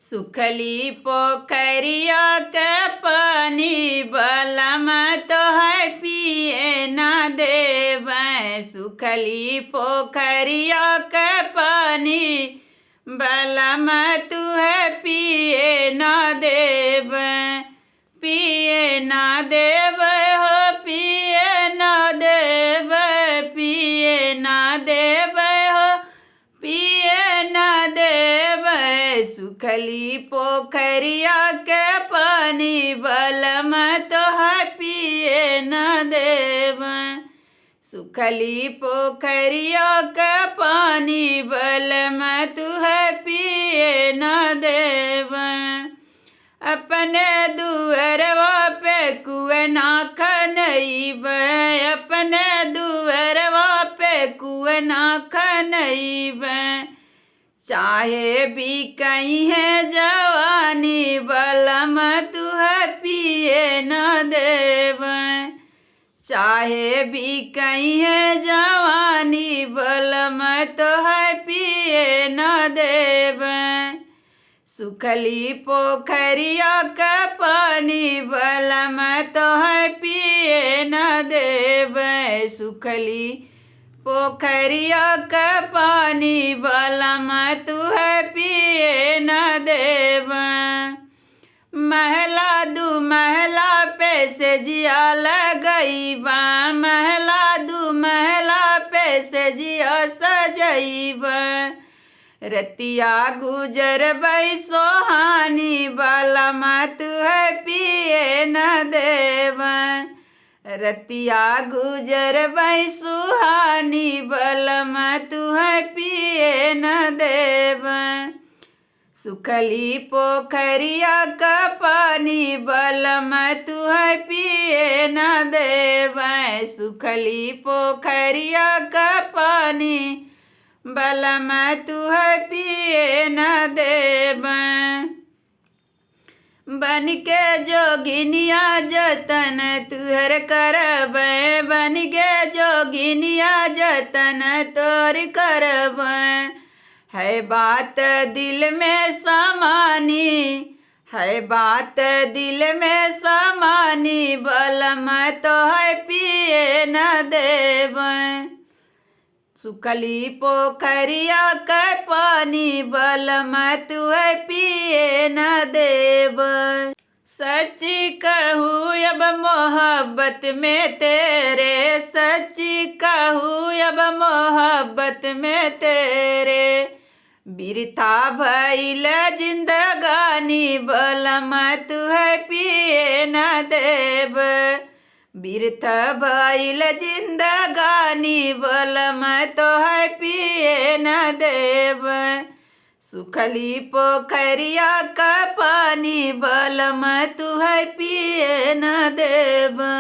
सुखली पोखरिया के पानी बलम तो है पिए न देवै। सुखली पोखरिया के पानी बलम तू है पिए न देवै। पिए न देवै हो पिए न देवै। पिए न देवै हो पिए न देवै। सुखली पोखरिया के पानी बलम तो है पिए न देवै। सुखली पोखरिया के पानी बलम तू है पिए न देवै। अपने दुअरवा पे कुएं ना खनइबै। अपने दुअरवा पे कुएं ना खनइबै। चाहे भी कहीं है जवानी बलम तू है पिए न देवै। चाहे भी कहीं है जवानी बलम तो है पिए न देवै। सुखली पोखरिया का पानी बलम तो है पिए न देवै। सुखली पोखरिया का पानी बलम तू है पिए न देवै। महला दू महला पे से जिया लगइबा। महला दू महला पे से जिया सजइबा। रतिया गुजरबै सोहानी बलम तू है पिए न देवै। रतिया गुजरबै सुहानी बलम तू है पिए न देवै। सुखली पोखरिया का पानी बलम तू है पिए न देवै। सुखली पोखरिया का पानी बलम तू है पिए न देवै। बन के जोगिनिया जतन तुहर करबै। बन के जोगिनिया जतन तोर करबै। है बात दिल में समानी। है बात दिल में समानी बलम तो है पिए न देवै। सुखली पोखरिया का पानी बलम तू है पिए न देवै। सच्ची कहूँ अब मोहब्बत में तेरे। सच्ची कहूँ अब मोहब्बत में तेरे। बिरथा भइल जिंदगानी बलम तू है पिए न देवै। बिरथ भइल जिंदगानी बलम तो है पिए न देवै। सुखली पोखरिया का पानी बलम तू है पिए न देवै।